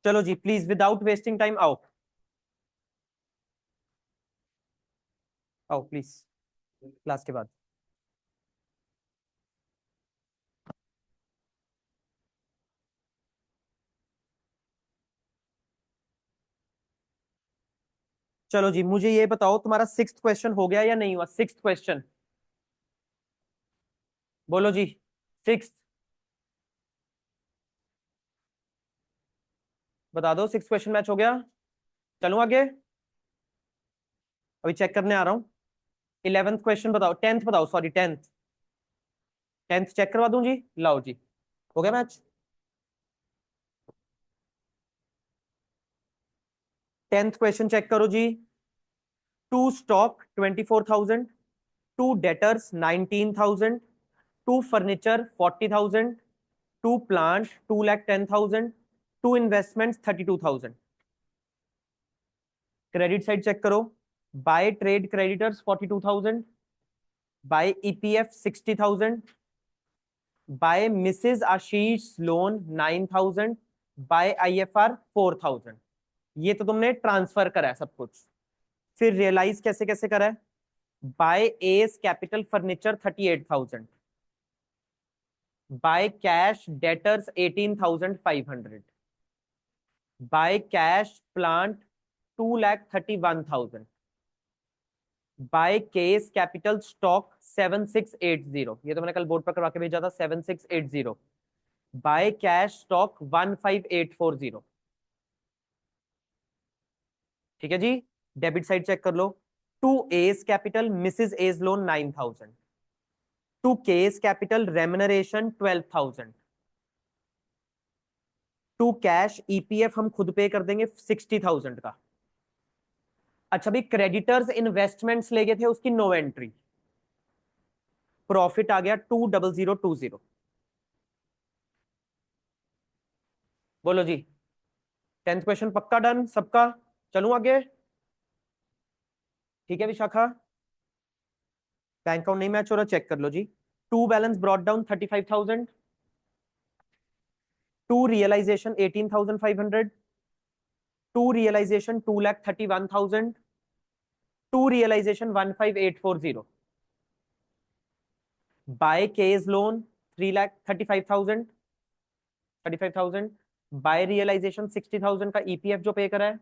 चलो जी please without wasting time आओ आओ प्लीज क्लास के बाद। चलो जी मुझे ये बताओ तुम्हारा सिक्स्थ क्वेश्चन हो गया या नहीं हुआ? सिक्स्थ क्वेश्चन बोलो जी। सिक्स्थ बता दो, सिक्स्थ क्वेश्चन मैच हो गया? चलूं आगे? अभी चेक करने आ रहा हूँ। इलेवेंथ क्वेश्चन बताओ, टेंथ बताओ, सॉरी टेंथ। टेंथ चेक करवा दूं जी? लाओ जी, हो गया मैच। टेंथ क्वेश्चन चेक करो जी। To stock 24,000, to debtors 19,000, to furniture 40,000, to plant 2,10,000, to investments 32,000। Credit side check करो। By trade creditors 42,000, by EPF 60,000, by Mrs Ashish loan 9,000, by IFR 4,000। ये तो तुमने ट्रांसफर करा है सब कुछ। फिर रियलाइज कैसे कैसे करा है? By S capital furniture 38,000, by cash debtors 18,500, by cash plant 2,31,000, bye K's capital stock 7680, ये तो मैंने कल बोर्ड पर करवा के भेजा था 7680, बाय कैश स्टॉक 15,840। ठीक है जी। डेबिट साइड चेक कर लो। To S capital Mrs S's loan 9,000, to K's capital remuneration 12,000, to cash EPF हम खुद पे कर देंगे 60,000 का। अच्छा भाई, क्रेडिटर्स इन्वेस्टमेंट्स ले गए थे, उसकी नो एंट्री। प्रॉफिट आ गया 20020। बोलो जी। टेंथ क्वेश्चन पक्का डन सबका? चलूं आगे? ठीक है विशाखा। बैंक अकाउंट नहीं मैच हो रहा, चेक कर लो जी। To balance brought down 35,000, to realisation 18,500, to realisation 2,31,000, to realisation 15,840, by K's loan 3,35,000, 35,000, by realisation 60,000 का ईपीएफ जो पे करा है,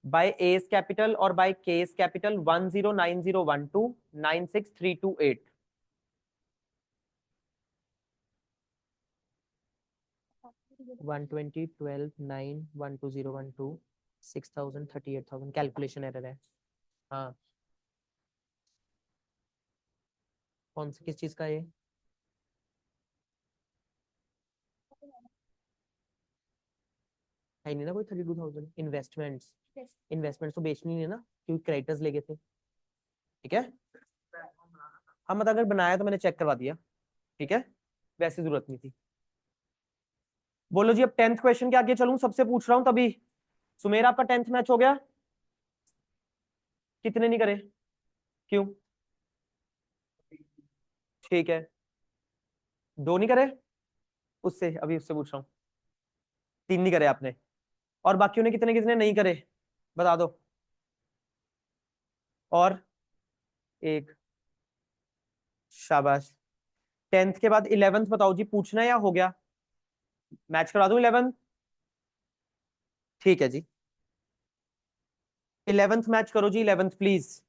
बाय एस कैपिटल और by K's capital 10901296,328। 120 12 9 12012 calculation error है। हाँ, कौन सी किस चीज का ये? है नहीं ना कोई 32,000 इन्वेस्टमेंट्स। इन्वेस्टमेंट्स तो बेचनी नहीं है ना, क्योंकि क्रेडिटर्स लेके थे। ठीक है। हाँ मतलब अगर बनाया तो मैंने चेक करवा दिया। ठीक है, वैसे जरूरत नहीं थी। बोलो जी, अब टेंथ क्वेश्चन के आगे चलूं, सबसे पूछ रहा हूं तभी। सुमेर आपका टेंथ मैच हो गया? कितने नहीं करे? क्यों? ठीक है, दो नहीं करे? उससे अभी उससे पूछ रहा हूँ। तीन नहीं करे आपने, और बाकियों ने कितने कितने नहीं करे? बता दो। और एक, शाबाश। टेंथ के बाद इलेवेंथ बताओ जी, पूछना है या हो गया? मैच करा दूं इलेवेंथ? ठीक है जी, इलेवेंथ मैच करो जी। Eleventh please.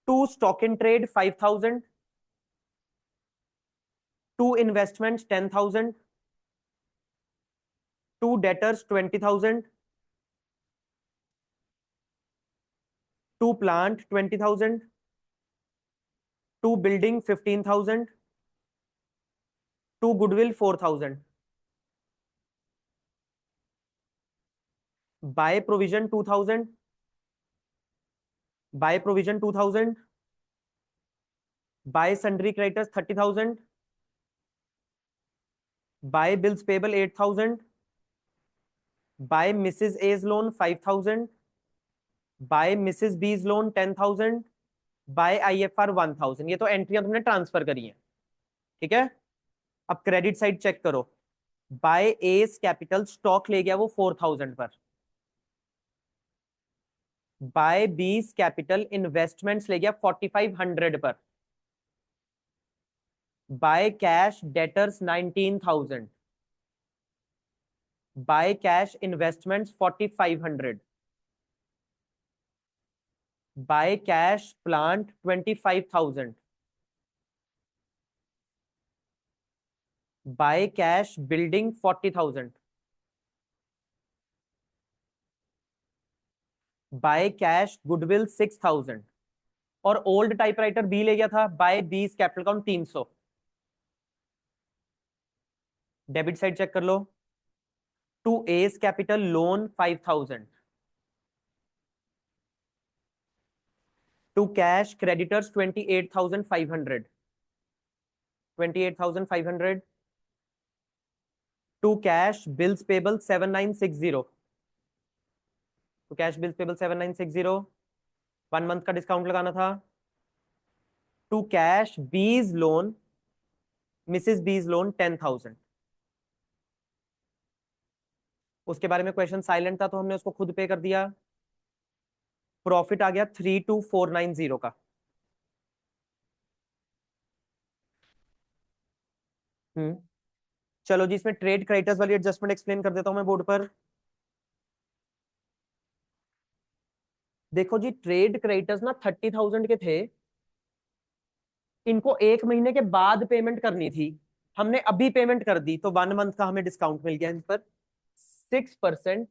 To stock in trade 5,000, to investment 10,000, to debtors 20,000, to plant 20,000, to building 15,000, to goodwill 4,000, by provision 2,000, by provision 2,000, by sundry creditors 30,000, by bills payable 8,000, by Mrs S's loan 5,000, by Mrs B's loan 10,000, by IFR 1,000। ये तो एंट्रियां तुमने transfer करी हैं। ठीक है। अब credit side check करो। Bye S capital stock ले गया वो 4000 पर। बाय बीस कैपिटल इन्वेस्टमेंट्स ले गया 4500 पर। By cash debtors 19000। By cash investments 4500। By cash plant 25000। By cash building 40000। By cash goodwill 6000। और ओल्ड टाइपराइटर बी ले गया था by B's capital count 300। Debit side check कर लो। To S capital loan 5000। To cash creditors 28500। 28500। To cash bills payable 7960। To cash bills payable 7960। 1 month का discount लगाना था। To cash B's loan Mrs B's loan 10000। उसके बारे में question silent था तो हमने उसको खुद पे कर दिया। प्रॉफिट आ गया 32490 का। हम्म। चलो जी, इसमें ट्रेड क्रेडिटर्स वाली एडजस्टमेंट एक्सप्लेन कर देता हूं मैं बोर्ड पर। देखो जी, ट्रेड क्रेडिटर्स ना 30,000 के थे। इनको 1 महीने के बाद पेमेंट करनी थी। हमने अभी पेमेंट कर दी तो 1 मंथ का हमें डिस्काउंट मिल गया इन पर 6%।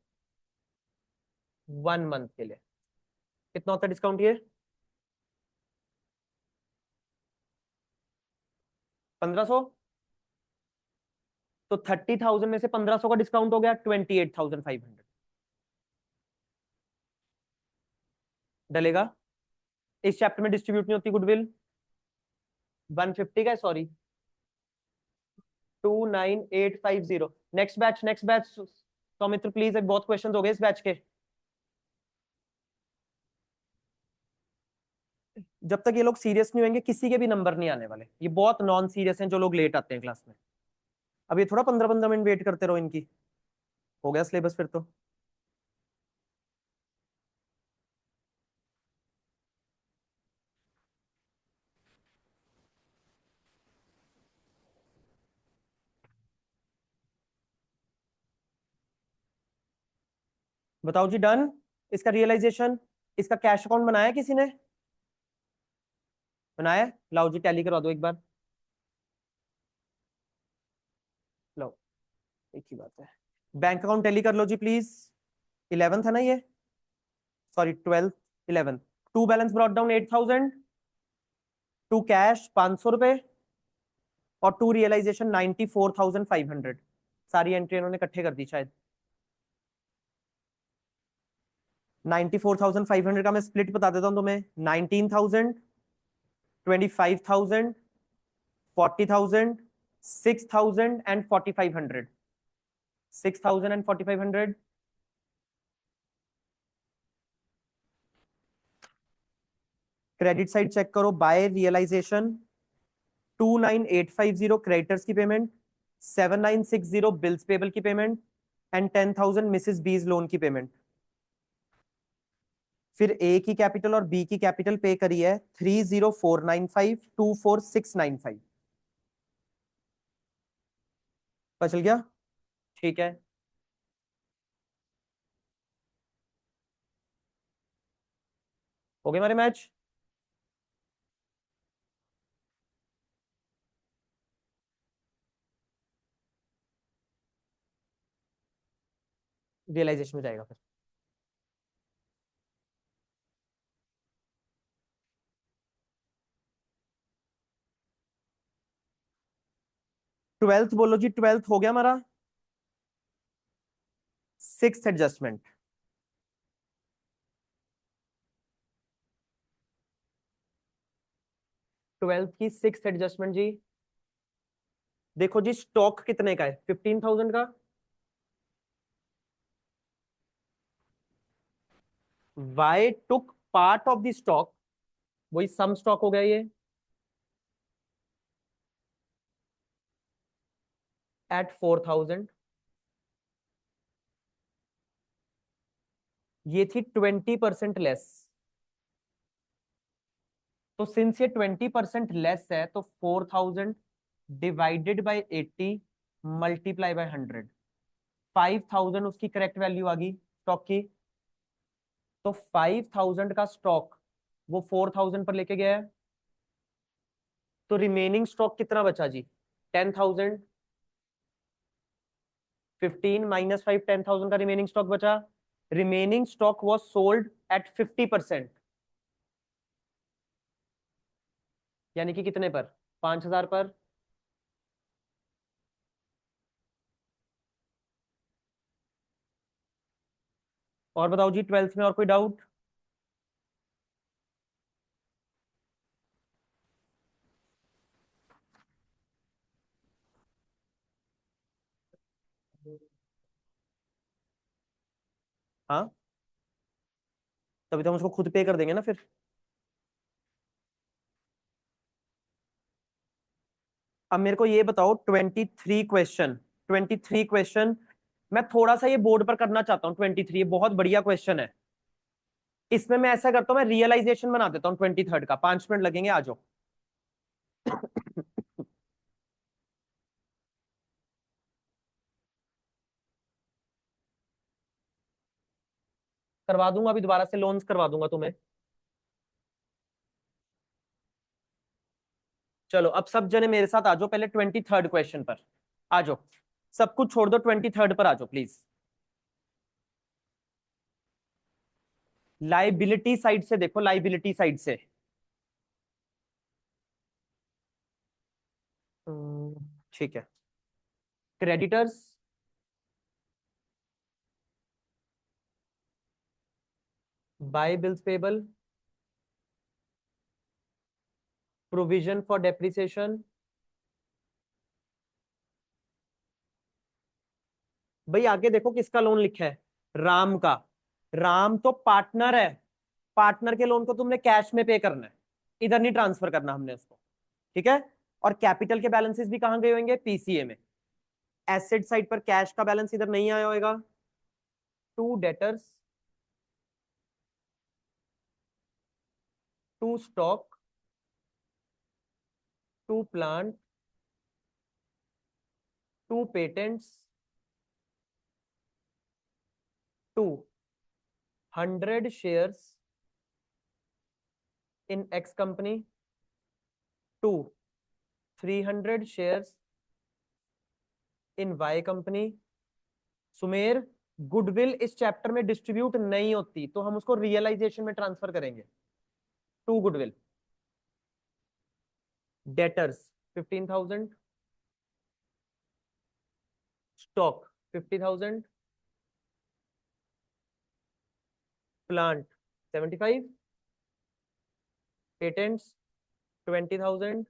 1 मंथ के लिए कितना होता है डिस्काउंट ये? 1500। तो 30,000 में से 1500 का डिस्काउंट हो गया 28,500। डलेगा। इस चैप्टर में डिस्ट्रीब्यूट नहीं होती गुडविल। 150 का, sorry 29850। Next batch, next batch. Saumitra please, एक बहुत क्वेश्चन हो गए इस बैच के। जब तक ये लोग सीरियस नहीं होंगे किसी के भी नंबर नहीं आने वाले। ये बहुत नॉन सीरियस हैं जो लोग लेट आते हैं क्लास में। अब ये थोड़ा 15-15 मिनट वेट करते रहो इनकी। हो गया सिलेबस फिर तो। बताओ जी, डन। इसका रियलाइजेशन, इसका कैश अकाउंट बनाया किसी ने? बनाया? लाओ जी टैली करवा दो एक बार। लो, एक ही बात है। बैंक अकाउंट टैली कर लो जी प्लीज। 11th है ना ये? Sorry 12th। 11th। To balance brought down 8000। To cash 500 रुपए। और टू रियलाइजेशन 94,500। सारी एंट्री इन्होंने इकट्ठे कर दी शायद। 94,500 का मैं स्प्लिट बता देता हूँ तुम्हें। 19,000, 25,000, 40,000, 6,000 and 4,500। 6,000 and 4,500। Credit side check करो। बाय रियलाइजेशन 29,850 क्रेडिटर्स की पेमेंट, 7,960 बिल्स पेबल की payment and 10,000 Mrs B's loan की पेमेंट। फिर ए की कैपिटल और बी की कैपिटल पे करी है 30,495, 24,695। पता चल गया? ठीक है। हो गए हमारे मैच। रियलाइजेशन में जाएगा फिर। 12th बोलो जी। 12th हो गया हमारा। Six adjustment. 12th की सिक्स एडजस्टमेंट जी। देखो जी, स्टॉक कितने का है? 15,000 का। Y took part of the stock, वही सम स्टॉक हो गया ये, एट 4000, ये थी 20% लेस। तो सिंस ये 20% लेस है तो 4000 डिवाइडेड बाई 80 मल्टीप्लाई बाई 100, 5000 उसकी करेक्ट वैल्यू आ गई स्टॉक की। तो 5000 का स्टॉक वो 4000 पर लेके गया है, तो रिमेनिंग स्टॉक कितना बचा जी? 10,000। 15 माइनस 5, 10,000 का रिमेनिंग स्टॉक बचा। Remaining stock was sold at 50%, यानी कि कितने पर? 5,000 पर। और बताओ जी, 12th में और कोई डाउट? हाँ, तभी तो हम उसको खुद पे कर देंगे ना फिर। अब मेरे को ये बताओ, 23 क्वेश्चन, 23 क्वेश्चन मैं थोड़ा सा ये बोर्ड पर करना चाहता हूँ। 23 ये बहुत बढ़िया क्वेश्चन है। इसमें मैं ऐसा करता हूँ, मैं रियलाइजेशन बना देता हूँ 23rd का। 5 मिनट लगेंगे, आ जाओ। करवा दूंगा अभी, दोबारा से लोन्स करवा दूंगा तुम्हें। चलो अब सब जने मेरे साथ आ जाओ, पहले 23rd क्वेश्चन पर आ जाओ। सब कुछ छोड़ दो, 23rd पर आ जाओ प्लीज। लाइबिलिटी साइड से देखो, लाइबिलिटी साइड से। ठीक है। Creditors, by bills payable, provision for depreciation. भाई आगे देखो किसका लोन लिखा है? राम का। राम तो पार्टनर है। पार्टनर के लोन को तुमने कैश में पे करना है, इधर नहीं ट्रांसफर करना हमने उसको। ठीक है। और कैपिटल के बैलेंसेस भी कहां गए होंगे? पीसीए में। एसेट साइड पर कैश का बैलेंस इधर नहीं आया होगा। To debtors, to stock, to plant, to patents, to 100 shares in X company, to 300 shares in Y company। Sumer, goodwill इस चैप्टर में डिस्ट्रीब्यूट नहीं होती, तो हम उसको रियलाइजेशन में ट्रांसफर करेंगे। To goodwill. Debtors 15,000, stock 50,000, plant 75, patents 20,000,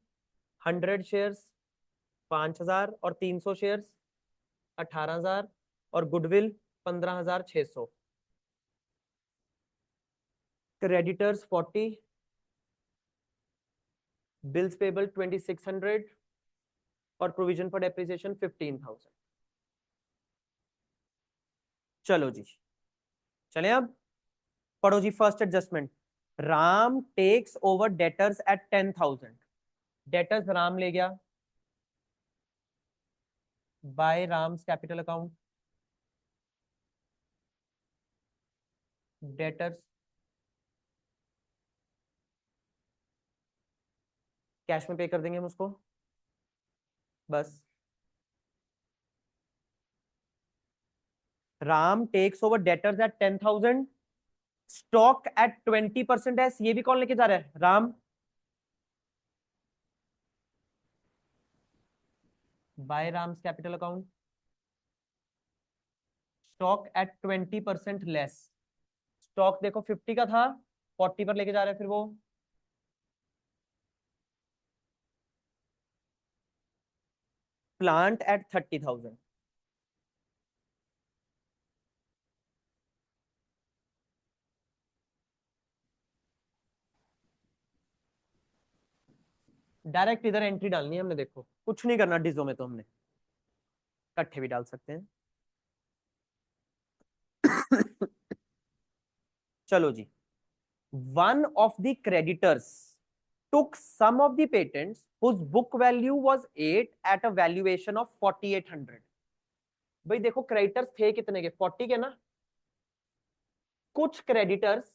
100 shares 5,000 और 300 shares 18,000 और गुडविल 15,600। क्रेडिटर्स 40, बिल्स पेबल 2,600 और प्रोविजन फॉर डेप्रिसिएशन 15,000। चलो जी, चले अब। पढ़ो जी, first adjustment. Ram takes over debtors at 10,000। Debtors Ram ले गया by Ram's capital account. Debtors cash में पे कर देंगे हम उसको, बस। Ram takes over debtors at 10,000, stock at 20% है। ये भी कौन लेके जा रहा है? Ram. By Ram's capital account, stock at 20% less. Stock देखो 50 का था, 40 पर लेके जा रहे हैं फिर वो। Plant at 30,000। डायरेक्ट इधर एंट्री डालनी है हमने, देखो कुछ नहीं करना डिजो में तो हमने। इकट्ठे भी डाल सकते हैं। चलो जी, one of the creditors took some of the patents whose book value was 8 at a valuation of 4800। भाई देखो क्रेडिटर्स थे कितने के, 40 के ना। कुछ क्रेडिटर्स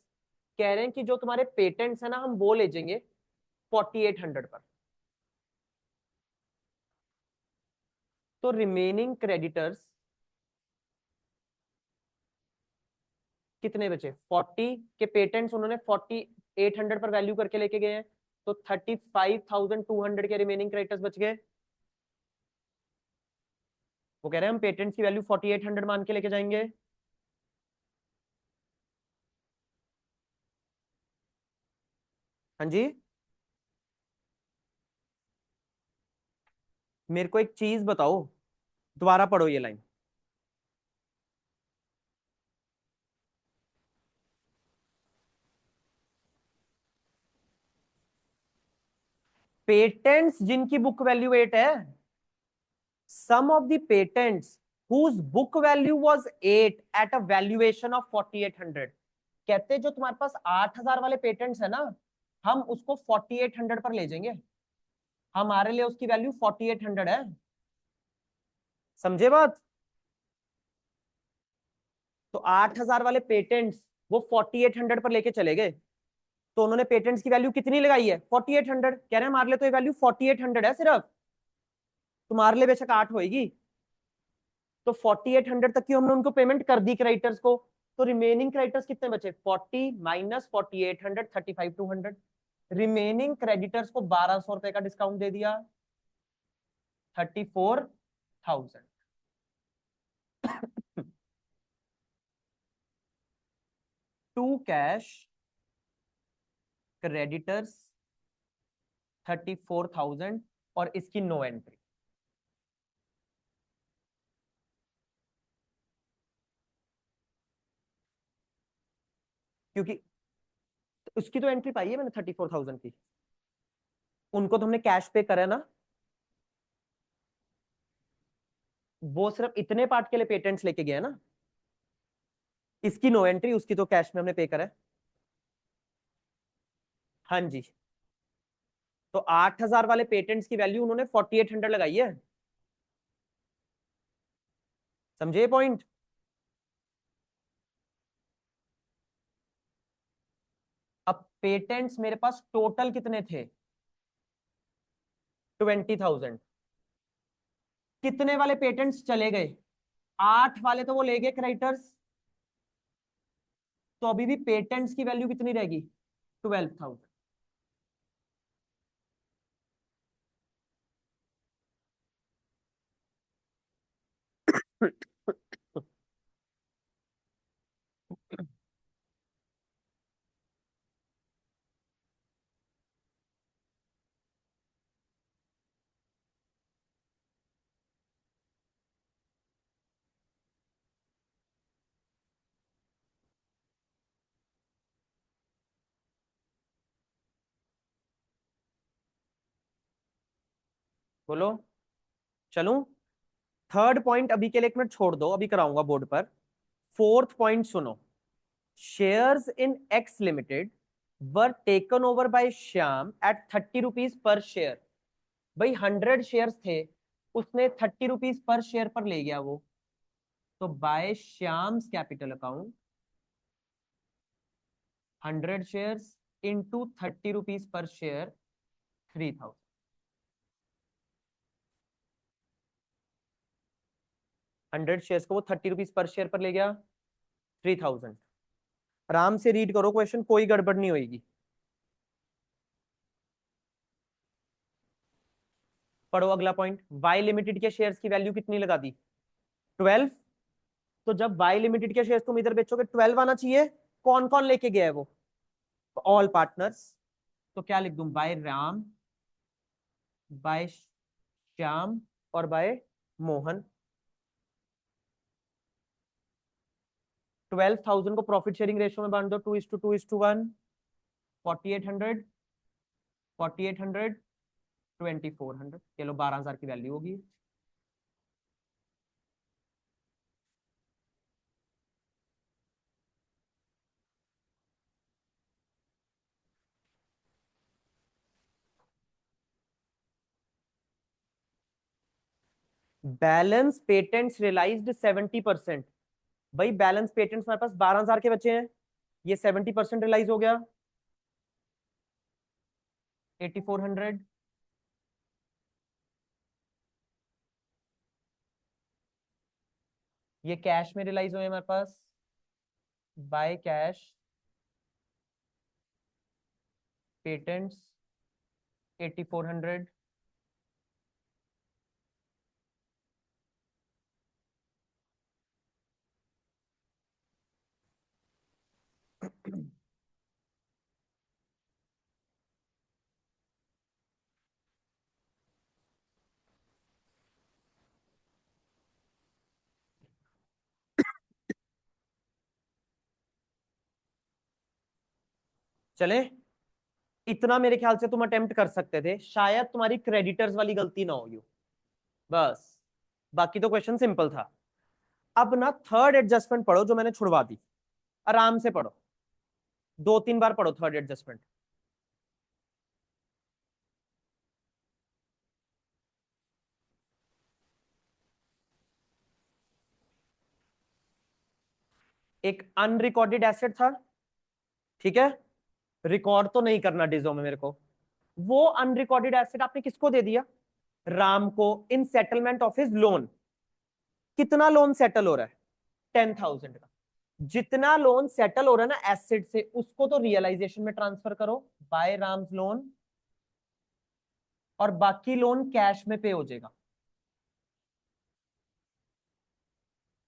कह रहे हैं कि जो तुम्हारे पेटेंट्स है ना, हम वो ले जाएंगे 4800 पर। तो रिमेनिंग क्रेडिटर्स कितने बचे, 40 के पेटेंट्स उन्होंने 4800 पर वैल्यू करके लेके गए हैं, तो 35,200 के रिमेनिंग क्रेडिटर्स बच गए। वो कह रहे हैं हम पेटेंट्स की वैल्यू 4800 मान के लेके जाएंगे। हाँ जी, मेरे को एक चीज बताओ, दोबारा पढ़ो ये लाइन। पेटेंट्स जिनकी बुक वैल्यू 8 है, some of the patents whose book value was 8 at a valuation of 4800। कहते जो तुम्हारे पास 8000 वाले पेटेंट्स है ना, हम उसको 4800 पर ले जाएंगे। हमारे लिए उसकी वैल्यू 4800 है। समझे बात? तो 8000 वाले पेटेंट्स वो 4800 पर लेके चले गए, तो उन्होंने पेटेंट्स की वैल्यू कितनी लगाई है, 4800। कह रहे हैं हमारे लिए तो ये वैल्यू 4800 है सिर्फ, तुम्हारे लिए बेशक 8 होगी। तो 4800 तक की हमने उनको पेमेंट कर दी क्रेडिटर्स को। तो रिमेनिंग क्रेडिटर्स कितने बचे, 40 माइनस 4800, 35,200। रिमेनिंग क्रेडिटर्स को 1200 रुपए का डिस्काउंट दे दिया, 34,000। टू कैश क्रेडिटर्स 34,000 और इसकी नो एंट्री, क्योंकि उसकी तो एंट्री पाई है मैंने 34,000 की। उनको तो हमने कैश पे करा है ना, वो सिर्फ इतने पार्ट के लिए पेटेंट्स लेके गया ना। इसकी नो एंट्री, उसकी तो कैश में हमने पे करा है। हाँ जी। तो 8000 वाले पेटेंट्स की वैल्यू उन्होंने 4800 लगाई है। समझे पॉइंट? अब पेटेंट्स मेरे पास टोटल कितने थे, 20,000। कितने वाले पेटेंट्स चले गए, 8 वाले तो वो ले गए क्रेडिटर्स। तो अभी भी पेटेंट्स की वैल्यू कितनी रहेगी, 12,000। बोलो, चलूं? थर्ड पॉइंट अभी के लिए एक मिनट छोड़ दो, अभी कराऊंगा बोर्ड पर। फोर्थ पॉइंट सुनो। Shares in X limited were taken over by Shyam at 30 rupees per share. भाई 100 शेयर्स थे, उसने 30 रुपीज पर शेयर पर ले गया वो। तो by Shyam's capital account 100 shares into 30 rupees per share, 3000। 100 shares को वो 30 रुपीज पर शेयर पर ले गया, 3000। आराम से रीड करो क्वेश्चन, कोई गड़बड़ नहीं होगी। पढ़ो अगला पॉइंट। वाई लिमिटेड के शेयर्स की वैल्यू कितनी लगा दी, 12। तो जब वाई लिमिटेड के शेयर्स तुम इधर बेचोगे 12 आना चाहिए। कौन कौन लेके गया है वो, ऑल पार्टनर्स। तो क्या लिख दूं, बाय राम, बाय श्याम और बाय मोहन। 12,000 को प्रॉफिट शेयरिंग रेशियो में बांट दो, 2:2:1। 4800, 4800, 2400, चलो 12,000 की वैल्यू होगी। Balance patents realised 70%। भाई बैलेंस पेटेंट्स हमारे पास 12,000 के बचे हैं, ये 70% रियलाइज हो गया, 8400। ये कैश में रियलाइज हुए हमारे पास, बाय कैश पेटेंट्स 8400। चले, इतना मेरे ख्याल से तुम अटेम्प्ट कर सकते थे, शायद तुम्हारी क्रेडिटर्स वाली गलती ना हो यू, बस। बाकी तो क्वेश्चन सिंपल था। अब ना थर्ड एडजस्टमेंट पढ़ो जो मैंने छुड़वा दी, आराम से पढ़ो, 2-3 बार पढ़ो थर्ड एडजस्टमेंट। एक अनरिकॉर्डेड एसेट था, ठीक है, रिकॉर्ड तो नहीं करना डिजो में मेरे को। वो अनरिकॉर्डेड एसेट आपने किसको दे दिया? राम को, इन सेटलमेंट ऑफ हिज लोन। कितना लोन सेटल हो रहा है? 10,000 का। जितना लोन सेटल हो रहा है ना एसेट से, उसको तो रियलाइजेशन में ट्रांसफर करो बाय राम्स लोन, और बाकी लोन कैश में पे हो जाएगा।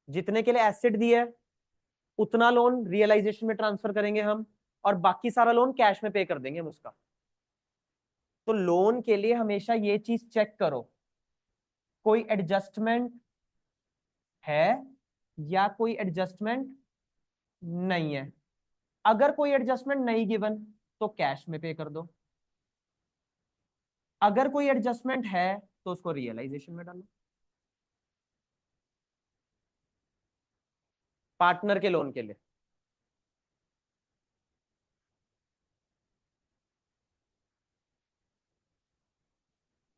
जितने के लिए एसेट दिया है उतना लोन रियलाइजेशन में ट्रांसफर करेंगे हम, और बाकी सारा लोन कैश में पे कर देंगे हम उसका। तो लोन के लिए हमेशा ये चीज चेक करो, कोई एडजस्टमेंट है या कोई एडजस्टमेंट नहीं है। अगर कोई एडजस्टमेंट नहीं गिवन तो कैश में पे कर दो, अगर कोई एडजस्टमेंट है तो उसको रियलाइजेशन में डालो। पार्टनर के लोन के लिए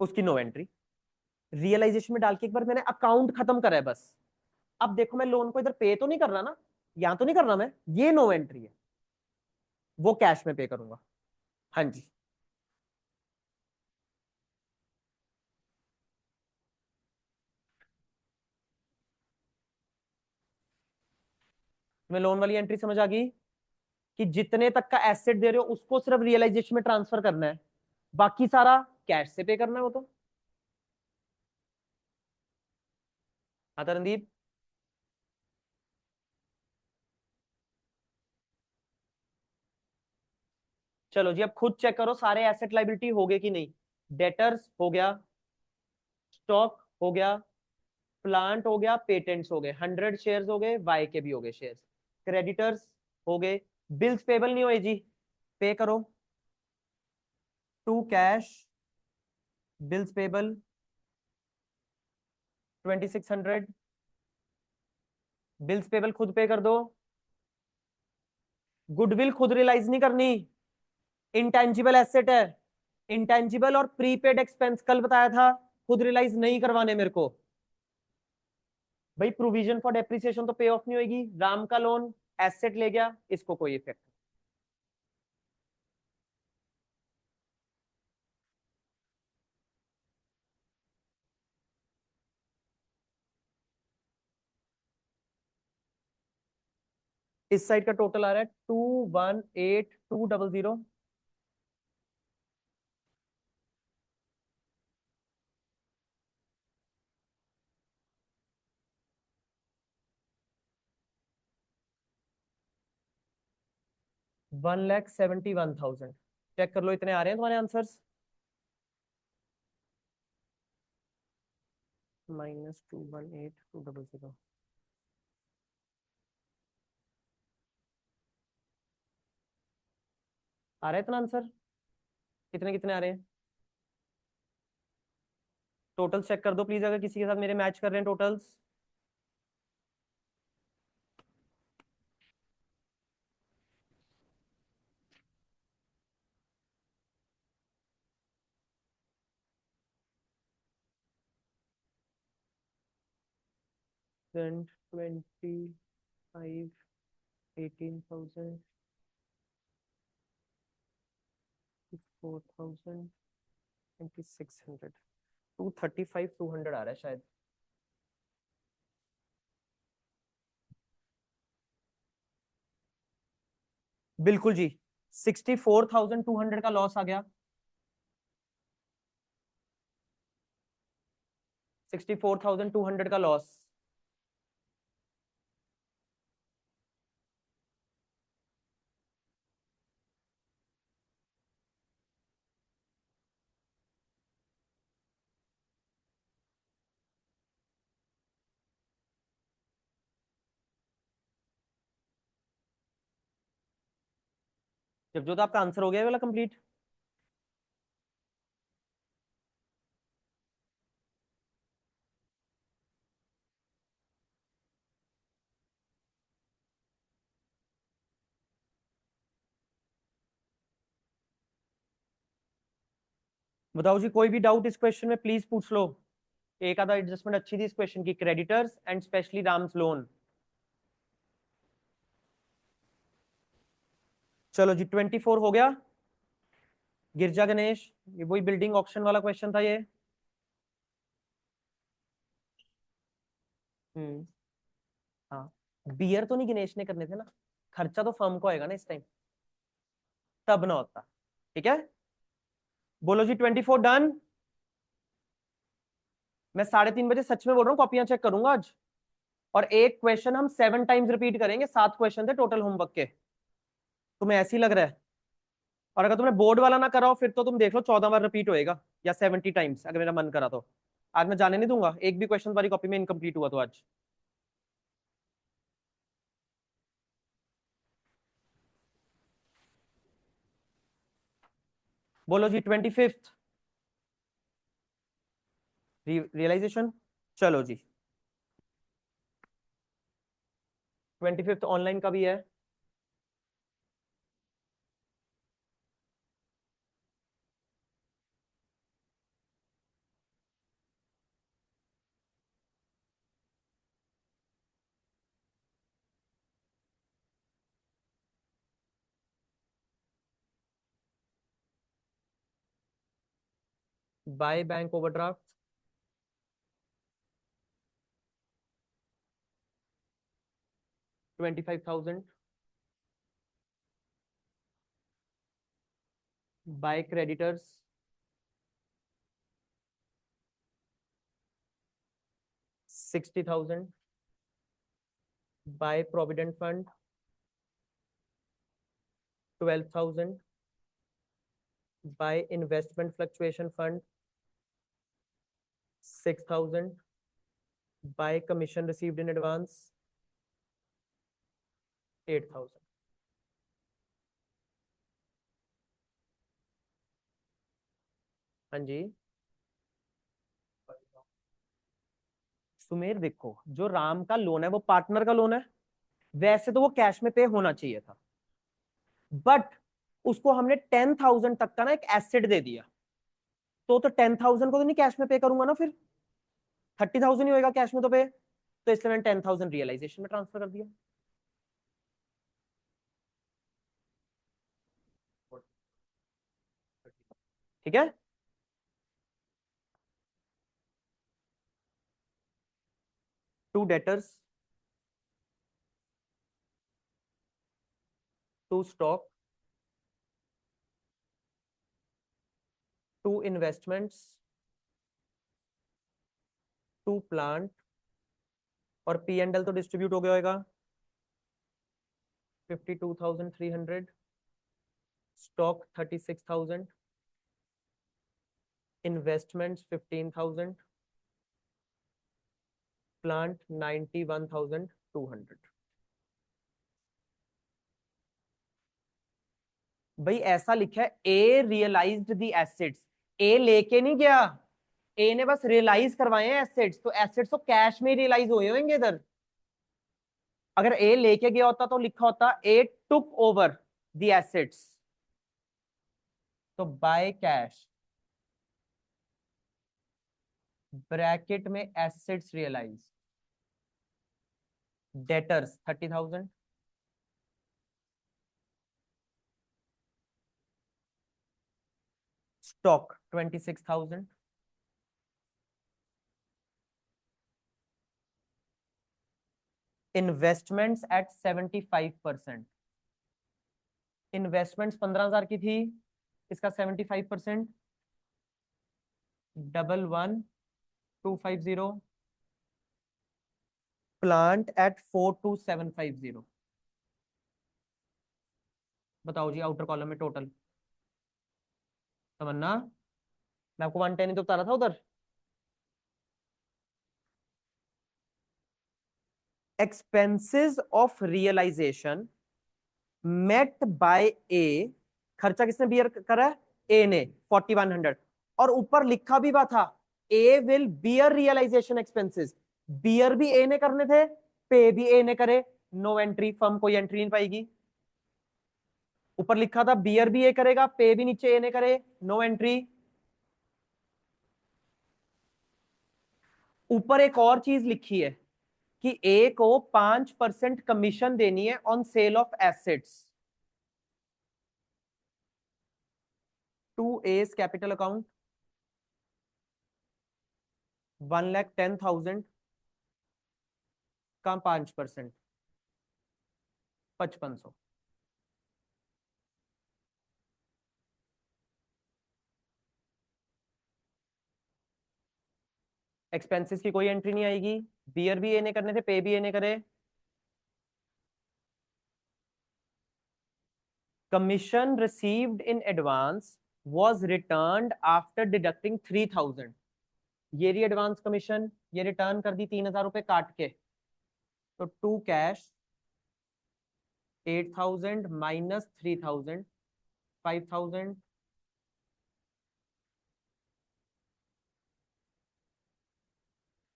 उसकी नो एंट्री, रियलाइजेशन में डाल के एक बार मैंने अकाउंट खत्म करा है बस। अब देखो मैं लोन को इधर पे तो नहीं कर रहा ना, यहां तो नहीं कर रहा मैं, ये नो एंट्री है, वो कैश में पे करूंगा। हाँ जी। तुम्हें लोन वाली एंट्री समझ आ गई कि जितने तक का एसेट दे रहे हो उसको सिर्फ रियलाइजेशन में ट्रांसफर करना है, बाकी सारा कैश से पे करना है वो तो। हाँ तरनदीप। चलो जी अब खुद चेक करो सारे एसेट लाइबिलिटी हो गए कि नहीं। डेटर्स हो गया, स्टॉक हो गया, प्लांट हो गया, पेटेंट्स हो गए, 100 शेयर्स हो गए, वाई के भी हो गए शेयर्स, क्रेडिटर्स हो गए, बिल्स पेबल नहीं हुए जी, पे करो। To cash bills payable 2600, bills payable खुद पे कर दो। गुडविल खुद रियलाइज नहीं करनी, इंटेंजिबल एसेट है, इंटेंजिबल और प्रीपेड एक्सपेंस कल बताया था, खुद रियलाइज नहीं करवाने मेरे को। भाई प्रोविजन फॉर डेप्रिसिएशन तो पे ऑफ नहीं होगी, राम का लोन एसेट ले गया, इसको कोई इफेक्ट। इस साइड का टोटल आ रहा है 218200। 1,71,000। चेक कर लो इतने आ रहे हैं तुम्हारे आंसर्स। -218200। आ रहा है इतना आंसर? कितने कितने आ रहे हैं? टोटल चेक कर दो प्लीज, अगर किसी के साथ मेरे मैच कर रहे हैं टोटल्स। 25, 18,000, 4,000, 2600, 235, 200 आ रहा है शायद। बिल्कुल जी, 64,200 का लॉस आ गया। 64,200 का लॉस। जब जो तो आपका आंसर हो गया ये वाला कंप्लीट। बताओ जी, कोई भी डाउट इस क्वेश्चन में प्लीज पूछ लो। एक आधा एडजस्टमेंट अच्छी थी इस क्वेश्चन की, creditors and specially Ram's loan. चलो जी, 24 हो गया। गिरजा गणेश, ये वही बिल्डिंग ऑक्शन वाला क्वेश्चन था ये। हम्म। हाँ, बियर तो नहीं गणेश ने करने थे ना, खर्चा तो फर्म को आएगा ना इस टाइम, तब ना होता। ठीक है, बोलो जी 24 डन। मैं 3:30 बजे सच में बोल रहा हूँ, कॉपियां चेक करूंगा आज। और एक क्वेश्चन हम 7 टाइम्स रिपीट करेंगे, 7 क्वेश्चन थे टोटल होमवर्क के। तुम्हें ऐसे ही लग रहा है? और अगर तुमने बोर्ड वाला ना कराओ फिर तो तुम देख लो 14 बार रिपीट होएगा, या 70 टाइम्स अगर मेरा मन करा तो। आज मैं जाने नहीं दूंगा एक भी क्वेश्चन तुम्हारी कॉपी में इनकम्प्लीट हुआ तो आज। बोलो जी 25th रियलाइजेशन। चलो जी, 25th ऑनलाइन का भी है। By bank overdraft, 25,000। By creditors, 60,000। By provident fund, 12,000। By investment fluctuation fund, 6,000। By commission received in advance, 8,000। हाँ जी। सुमेर देखो, जो राम का लोन है वो पार्टनर का लोन है, वैसे तो वो कैश में पे होना चाहिए था, बट उसको हमने 10,000 तक का ना एक एसेट दे दिया, तो 10,000 को तो नहीं कैश में पे करूंगा ना, फिर 30,000 ही होएगा कैश में तो पे, तो इसलिए मैंने 10,000 रियलाइजेशन में ट्रांसफर कर दिया। ठीक है। To debtors, to stock, to investments, to plant, और पी एंड एल तो डिस्ट्रीब्यूट हो गया होगा। 52,300, स्टॉक 36,000, इन्वेस्टमेंट्स 15,000, प्लांट 91,200। भाई ऐसा लिखा है, ए रियलाइज्ड दी एसेट्स, ए लेके नहीं गया, ए ने बस रियलाइज करवाए हैं एसेट्स, तो एसेट्स तो कैश में रियलाइज हुए होंगे इधर। अगर ए लेके गया होता तो लिखा होता A took over the assets, तो बाय कैश ब्रैकेट में assets realise. Debtors 30,000, stock 26,000, investments at 75%, investments 15,000 की थी, इसका 75%, 11,250, प्लांट एट 42,750। बताओ जी आउटर कॉलम में टोटल। तमन्ना, मैं आपको 110 ही तो बता रहा था उधर। Expenses of realisation met by A, खर्चा किसने बियर करा है? ए ने 4100, और ऊपर लिखा भी हुआ था A will bear realisation expenses. Bear भी ए ने करने थे, पे भी ए ने करे, नो एंट्री, फर्म कोई एंट्री नहीं पाएगी। ऊपर लिखा था बियर भी ए करेगा, पे भी नीचे ए ने करे, नो एंट्री। ऊपर एक और चीज लिखी है कि ए को 5% कमीशन देनी है on sale of assets. To S capital account 1,10,000 का 5%, 5500। एक्सपेंसेस की कोई एंट्री नहीं आएगी, बियर भी ए ने करने थे, पे भी ए ने करे। Commission received in advance was returned after deducting 3,000। ये रही एडवांस कमीशन, ये रिटर्न कर दी 3,000 रुपए काट के। तो to cash 8,000 minus 3,000, 5,000।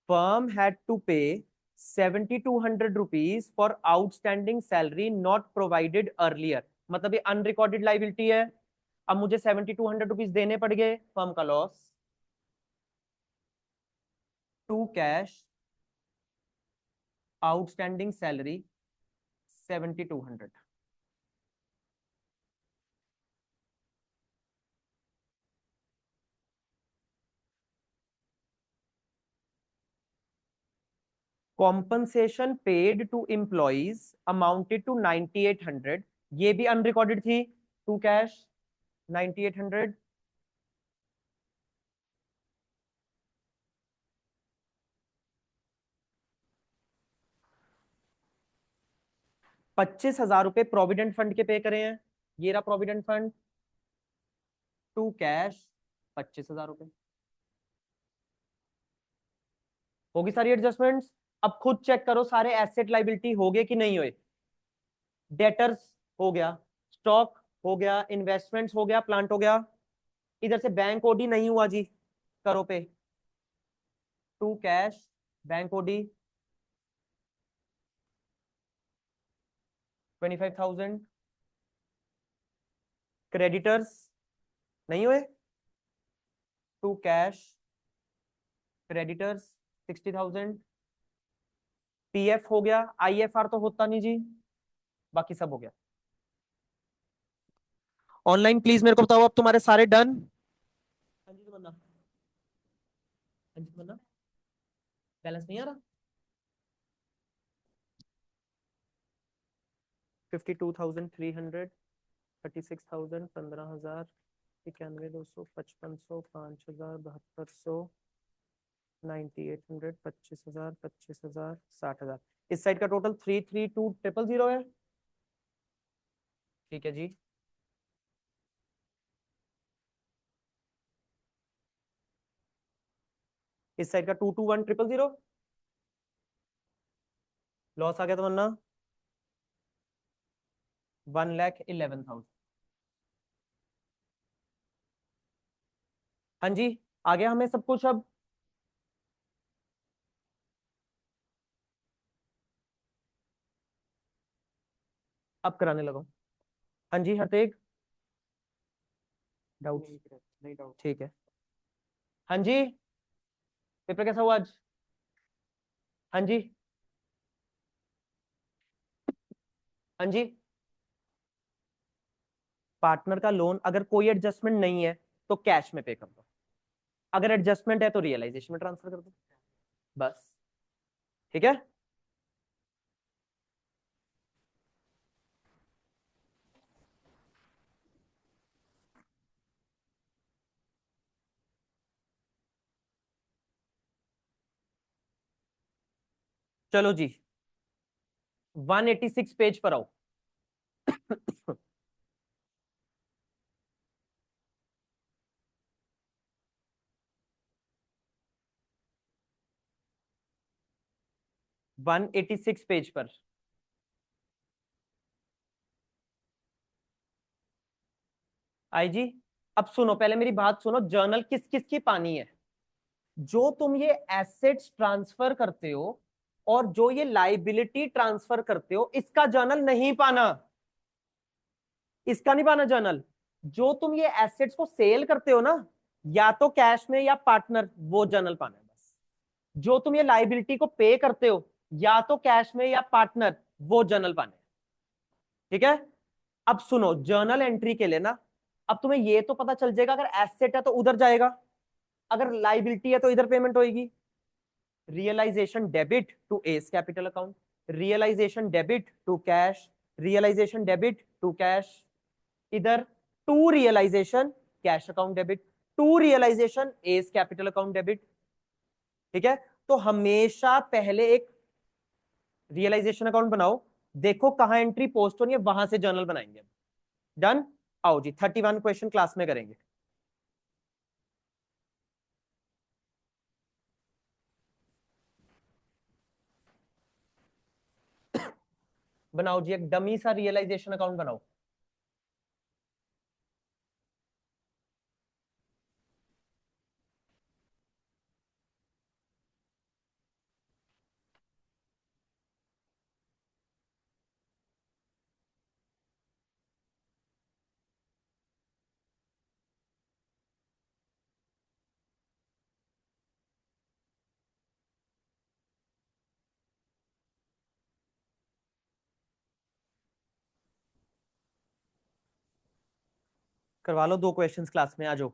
Firm had to pay 7,200 rupees for outstanding salary not provided earlier। मतलब ये अनरिकॉर्डेड लाइबिलिटी है, अब मुझे 7,200 रुपीज देने पड़ गए, फर्म का loss. To cash outstanding salary 7,200। Compensation paid to employees amounted to 9,800, ये भी अनरिकॉर्डेड थी। To cash 9,800। 25,000 रुपए प्रोविडेंट फंड के पे करे हैं, ये रहा प्रोविडेंट फंड। टू कैश 25,000 रुपए। होगी सारी एडजस्टमेंट्स। अब खुद चेक करो सारे एसेट लाइबिलिटी हो गए कि नहीं हुए। डेटर्स हो गया, स्टॉक हो गया, इन्वेस्टमेंट्स हो गया, प्लांट हो गया। इधर से बैंक ओडी नहीं हुआ जी, करो pay. To cash bank OD 25,000, creditors नहीं हुए। टू कैश क्रेडिटर्स 60,000, पीएफ हो गया, आईएफआर तो होता नहीं जी, बाकी सब हो गया। ऑनलाइन प्लीज मेरे को बताओ अब तुम्हारे सारे डन। हाँ जी तमन्ना, हाँ जी तमन्ना, बैलेंस नहीं आ रहा। 52,300, 36,000, 15,000, 91,200, 5500, 5,000, 7,200, 9,800, 25,000, 25,000, 60,000। इस साइड का टोटल 332,000 है। ठीक है जी। इस साइड का 221,000। लॉस आ गया तमन्ना 1,11,000। हाँ जी, आ गया हमें सब कुछ अब। अब कराने लगा। हाँ जी हरतेग, डाउट नहीं, डाउट ठीक है। हाँ जी, पेपर कैसा हुआ आज? हाँ जी, हाँ जी, पार्टनर का लोन अगर कोई एडजस्टमेंट नहीं है तो कैश में पे कर दो, अगर एडजस्टमेंट है तो रियलाइजेशन में ट्रांसफर कर दो, बस। ठीक है, चलो जी 186 पेज पर आओ। 186 पेज पर। आई जी, अब सुनो, पहले मेरी बात सुनो, जर्नल किस किस की पानी है? जो तुम ये एसेट्स ट्रांसफर करते हो और जो ये लाइबिलिटी ट्रांसफर करते हो, इसका जर्नल नहीं पाना, इसका नहीं पाना जर्नल। जो तुम ये एसेट्स को सेल करते हो ना, या तो कैश में या पार्टनर, वो जर्नल पाना है बस। जो तुम ये लाइबिलिटी को पे करते हो, या तो कैश में या पार्टनर, वो जर्नल पाना है। ठीक है, अब सुनो, जर्नल एंट्री के लिए ना, अब तुम्हें ये तो पता चल जाएगा, अगर एसेट है तो उधर जाएगा, अगर लाइबिलिटी है तो इधर पेमेंट होगी। Realisation debit to S capital account, realisation debit to cash, realisation debit to cash, इधर to realisation cash account debit, to realisation S capital account debit. ठीक है, तो हमेशा पहले एक रियलाइजेशन अकाउंट बनाओ, देखो कहां एंट्री पोस्ट होनी है, वहां से जर्नल बनाएंगे। डन। आओ जी 31 क्वेश्चन क्लास में करेंगे। बनाओ जी एक डमी सा रियलाइजेशन अकाउंट बनाओ। करवा लो 2 क्वेश्चंस क्लास में, आ जाओ।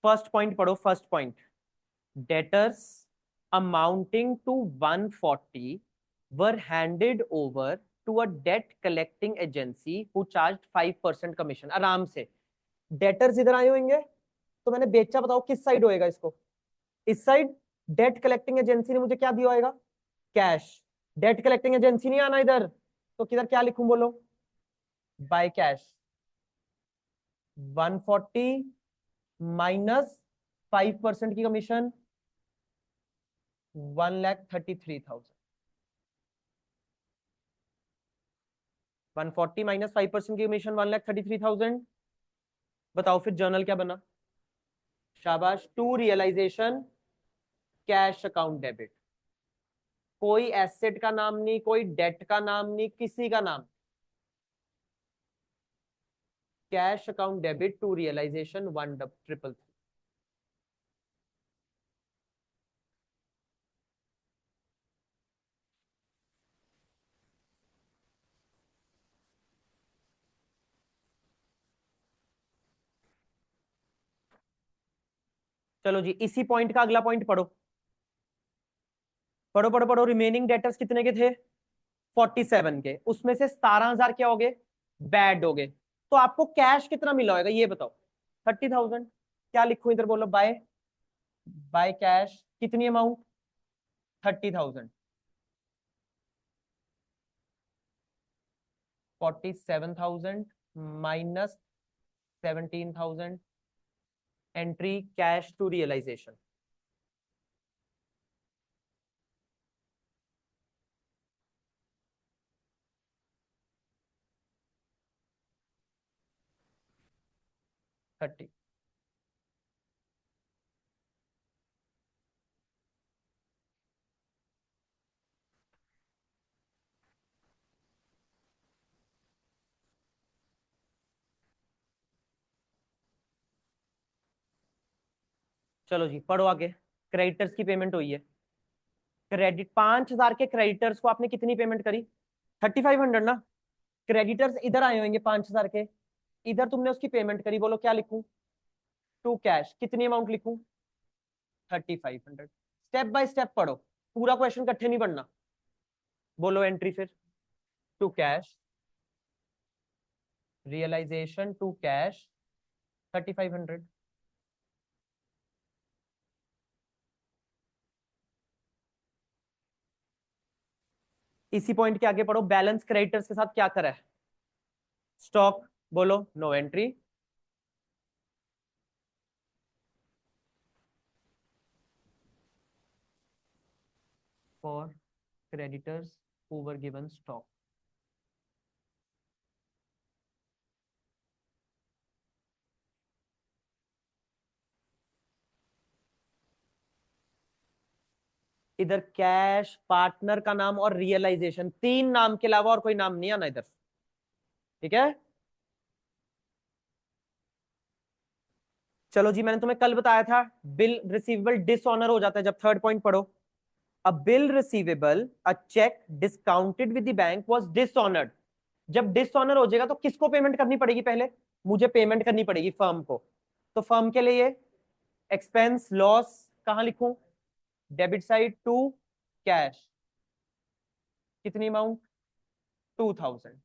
फर्स्ट पॉइंट पढ़ो, first point, debtors amounting to 140 were handed over to a debt collecting agency who charged 5% commission. आराम से, डेटर्स इधर आए होंगे, तो मैंने बेचा, बताओ किस साइड होएगा इसको? इस साइड। डेट कलेक्टिंग एजेंसी ने मुझे क्या दिया होएगा? कैश। डेट कलेक्टिंग एजेंसी नहीं आना इधर, तो किधर क्या लिखूं बोलो? By cash. 140 माइनस 5% की कमीशन, 1,33,000। 140 माइनस 5% की कमीशन 1,33,000। बताओ फिर जर्नल क्या बना? शाबाश, to realisation cash account debit. कोई एसेट का नाम नहीं, कोई डेट का नाम नहीं, किसी का नाम। Cash account debit to realisation 1,333। चलो जी इसी पॉइंट का अगला पॉइंट पढ़ो, पढ़ो पढ़ो पढ़ो। रिमेनिंग डेटर्स कितने के थे? 47 के, उसमें से 17,000 क्या हो गए? बैड हो गए। तो आपको कैश कितना मिला होगा ये बताओ? 30,000। क्या लिखूं इधर बोलो? बाय, बाय कैश कितनी amount? 30,000। 47,000 minus 17,000, entry cash to realisation. Thirty. चलो जी पढ़ो आगे। क्रेडिटर्स की पेमेंट हुई है, क्रेडिट 5,000 के क्रेडिटर्स को आपने कितनी पेमेंट करी? 3,500 ना? क्रेडिटर्स इधर आए होंगे 5,000 के, इधर तुमने उसकी पेमेंट करी, बोलो क्या लिखूं? टू कैश, कितनी अमाउंट लिखूं? 3,500। स्टेप बाय स्टेप पढ़ो, पूरा क्वेश्चन इकट्ठे नहीं पढ़ना। बोलो एंट्री फिर। To cash, realisation to cash 3,500। इसी पॉइंट के आगे पढ़ो, बैलेंस क्रेडिटर्स के साथ क्या करा है? स्टॉक, बोलो no entry. For creditors who were given stock. इधर कैश, पार्टनर का नाम और रियलाइजेशन, तीन नाम के अलावा और कोई नाम नहीं आना इधर, ठीक है? चलो जी, मैंने तुम्हें कल बताया था बिल रिसीवेबल डिसऑनर हो जाता है जब थर्ड पॉइंट पढ़ो। A bill receivable, a cheque discounted with the bank was dishonoured. जब डिसऑनर हो जाएगा तो किसको पेमेंट करनी पड़ेगी? पहले मुझे पेमेंट करनी पड़ेगी फर्म को। तो फर्म के लिए एक्सपेंस लॉस कहां लिखूं? डेबिट साइड टू कैश, कितनी अमाउंट? 2,000।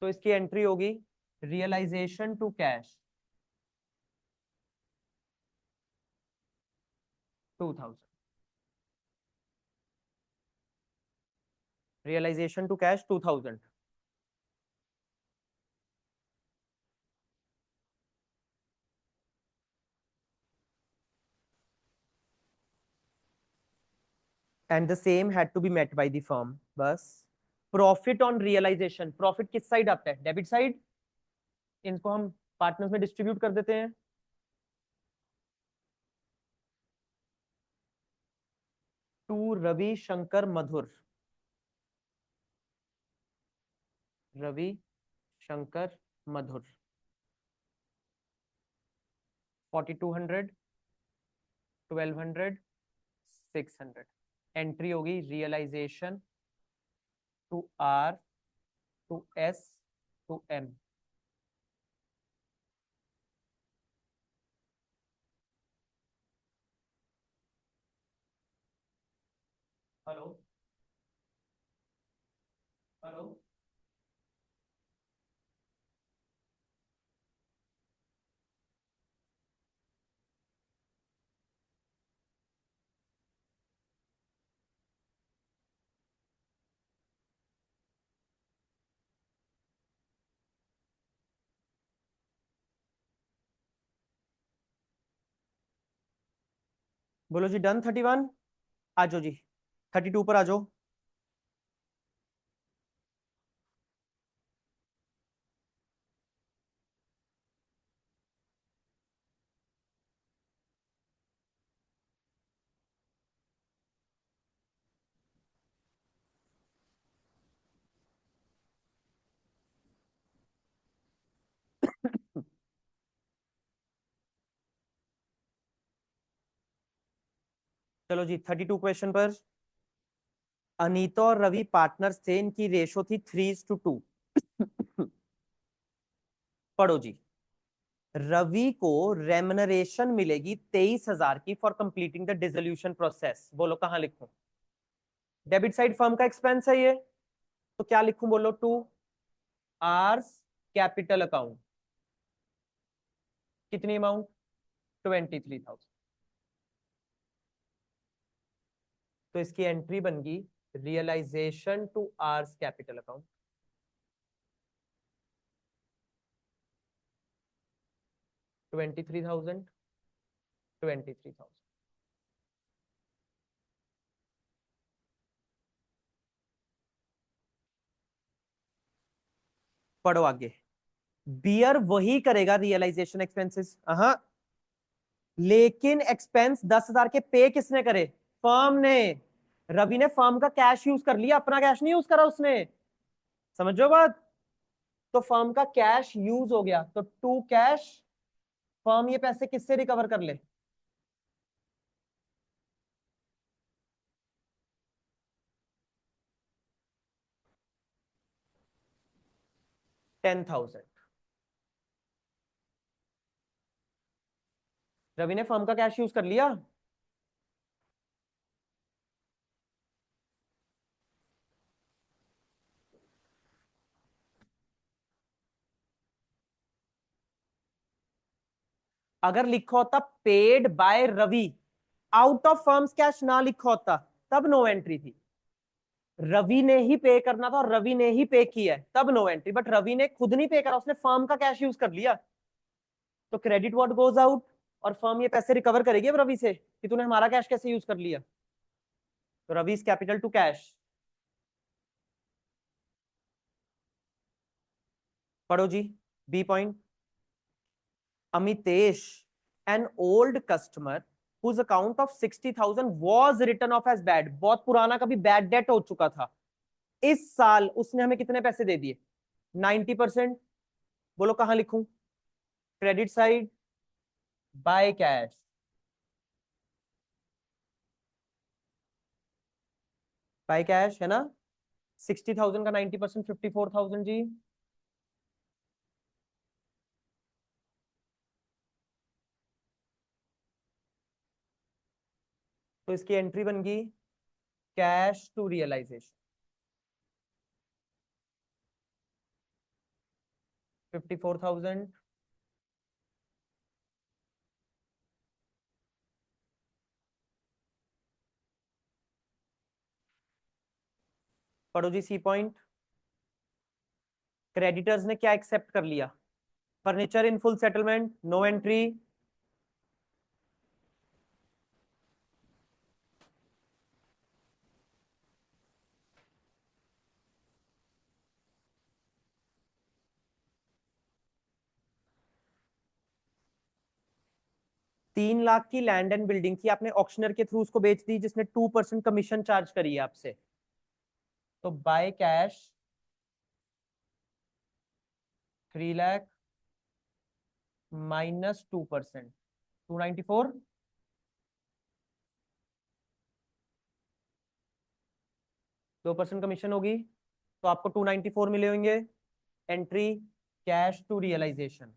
तो इसकी एंट्री होगी realisation to cash 2,000। Realisation to cash 2,000। And the same had to be met by the firm. बस। प्रॉफिट ऑन रियलाइजेशन, प्रॉफिट किस साइड आता है? Debit side. इनको हम पार्टनर्स में डिस्ट्रीब्यूट कर देते हैं। टू रवि शंकर मधुर, रवि शंकर मधुर 4,200, 1,200, 600। एंट्री होगी realisation to R, to S, to M. Hello, hello. बोलो जी डन 31। आ जाओ जी 32 पर आ जाओ। चलो जी 32 क्वेश्चन पर। अनीता और रवि पार्टनर्स थे, इनकी रेशो थी 3:2। पढ़ो जी। रवि को रेमनरेशन मिलेगी 23,000 की for completing the dissolution process. बोलो कहां लिखूं? डेबिट साइड फर्म का एक्सपेंस है ये, तो क्या लिखूं? बोलो टू आर्स कैपिटल अकाउंट, कितनी अमाउंट? 23,000। तो इसकी एंट्री बन गई realisation to R's capital account 23,000, 23,000। पढ़ो आगे। बियर वही करेगा रियलाइजेशन एक्सपेंसेस, हाँ, लेकिन एक्सपेंस 10,000 के पे किसने करे? फर्म ने। रवि ने फर्म का कैश यूज कर लिया, अपना कैश नहीं यूज करा उसने। समझो बात? तो फर्म का कैश यूज हो गया, तो टू कैश फर्म ये पैसे किससे रिकवर कर ले? 10,000। रवि ने फर्म का कैश यूज कर लिया। अगर लिखा होता paid by Ravi, out of firm's cash ना लिखा होता, तब नो एंट्री थी। रवि ने ही पे करना था और रवि ने ही पे किया है, तब नो एंट्री। बट रवि ने खुद नहीं पे करा, उसने फर्म का कैश यूज कर लिया, तो क्रेडिट व्हाट गोज आउट। और फर्म ये पैसे रिकवर करेगी अब रवि से कि तूने हमारा कैश कैसे यूज कर लिया। तो Ravi is capital to cash. पढ़ो जी, B point. Amitesh, an old customer whose account of 60,000 was written off as bad, बहुत पुराना कभी बैड डेट हो चुका था, इस साल उसने हमें कितने पैसे दे दिए? 90%। बोलो कहां लिखूं? Credit side, by cash. By cash है ना। 60,000 का 90%, 54,000 जी। तो इसकी एंट्री बन गई कैश टू रियलाइजेशन, 54,000। पढ़ो जी, सी पॉइंट। क्रेडिटर्स ने क्या एक्सेप्ट कर लिया? Furniture in full settlement, no entry. 3 lakh की लैंड एंड बिल्डिंग थी, आपने ऑक्शनर के थ्रू उसको बेच दी, जिसने 2% कमीशन चार्ज करी है आपसे। तो by cash 3 lakh minus 2%, 294। 2% commission होगी तो आपको 294 मिले होंगे। Entry cash to realisation,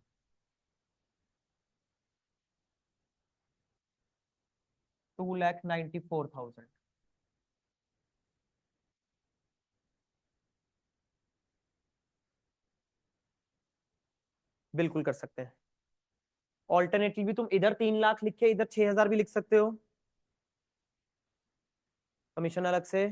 2,94,000। बिल्कुल कर सकते हैं। ऑल्टरनेटिव भी तुम इधर 3 लाख लिख के इधर 6,000 भी लिख सकते हो, कमीशन अलग से।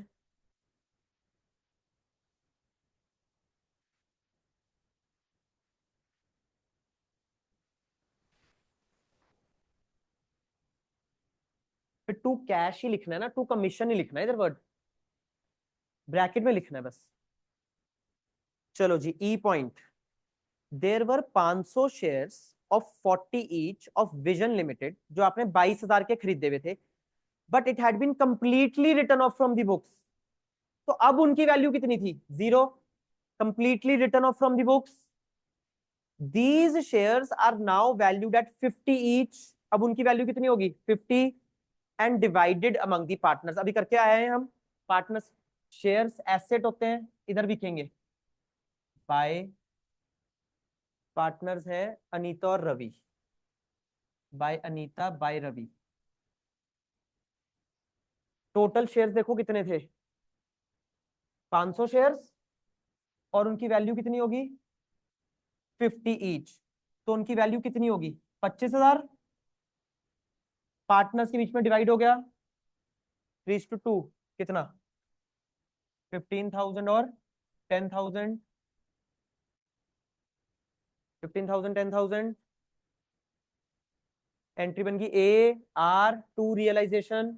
फिर टू कैश ही लिखना है ना, टू कमीशन ही लिखना है इधर, वर्ड ब्रैकेट में लिखना है बस। चलो जी, E point. There were 500 shares of 40 each of Vision Limited, जो आपने 22,000 के खरीदे हुए थे, but it had been completely written off from the books. तो अब उनकी वैल्यू कितनी थी? 0। Completely written off from the books. These shares are now valued at 50 each. अब उनकी वैल्यू कितनी होगी? 50। And divided among the partners. अभी करके आए हैं हम पार्टनर्स। शेयर्स एसेट होते हैं, इधर लिखेंगे बाय पार्टनर्स है अनीता और Ravi, by Anita by Ravi. Total shares देखो कितने थे? 500 शेयर्स, और उनकी वैल्यू कितनी होगी? 50 ईच। तो उनकी वैल्यू कितनी होगी? 25,000। पार्टनर्स के बीच में डिवाइड हो गया 3:2, कितना? 15,000 और 10,000। 15,000 10,000। एंट्री बन गई A R to realisation,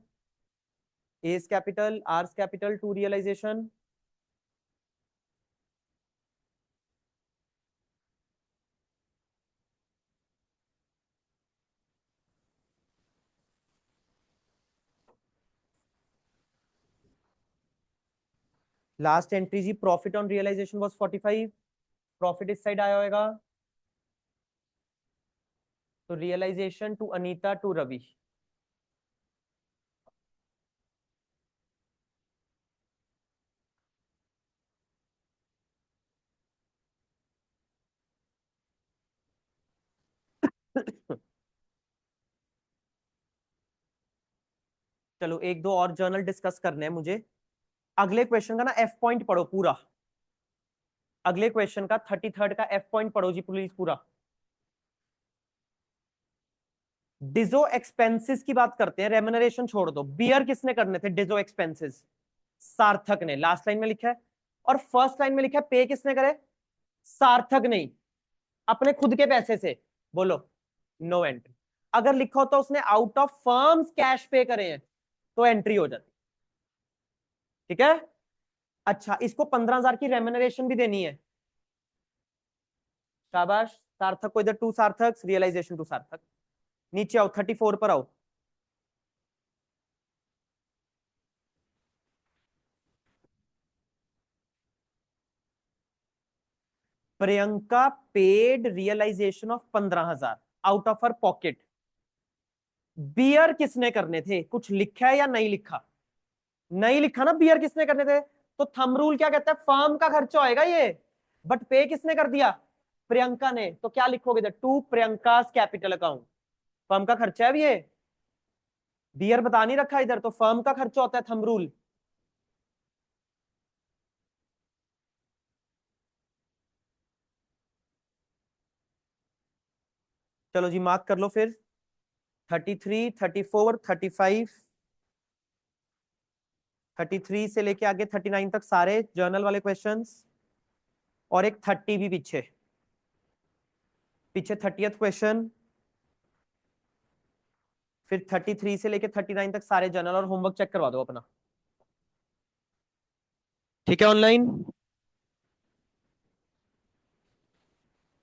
S capital R capital to realisation. Last entry जी, profit on realisation was 45। Profit इस साइड आया होगा, तो realisation to Anita to Ravi. चलो एक दो और जर्नल डिस्कस करने हैं मुझे। अगले क्वेश्चन का ना एफ पॉइंट पढ़ो पूरा। अगले क्वेश्चन का 33rd का एफ पॉइंट पढ़ो जी प्लीज पूरा। डिजो एक्सपेंसेस की बात करते हैं, रेम्युनरेशन छोड़ दो। बियर किसने करने थे डिजो एक्सपेंसेस? सार्थक ने, लास्ट लाइन में लिखा है। और फर्स्ट लाइन में लिखा है पे किसने करे? सार्थक नहीं, अपने खुद के पैसे से। बोलो, नो एंट्री। अगर लिखा होता उसने आउट ऑफ फर्म्स कैश पे करे हैं तो एंट्री हो जाती। ठीक है। अच्छा, इसको 15,000 की रेम्युनरेशन भी देनी है। शाबाश। सार्थक को इधर टू सार्थक, रियलाइजेशन टू सार्थक। नीचे आओ, 34 पर आओ। Priyanka paid realisation of 15,000 out of her pocket. Bear किसने करने थे? कुछ लिखा है या नहीं लिखा? नहीं लिखा ना, बियर किसने करने थे। तो थंब रूल क्या कहता है? फर्म का खर्चा होएगा ये। बट पे किसने कर दिया? प्रियंका ने। तो क्या लिखोगे इधर? To Priyanka capital account. Firm का खर्चा है अब ये। बियर बता नहीं रखा इधर, तो फर्म का खर्चा होता है थंब रूल। चलो जी मार्क कर लो फिर। 33, 34, 35, 33 से लेके आगे 39 तक सारे जर्नल वाले क्वेश्चंस। और एक 30 भी पीछे। पीछे 30th क्वेश्चन। फिर 33 से लेके 39 तक सारे जर्नल और होमवर्क चेक करवा दो अपना। ठीक है ऑनलाइन।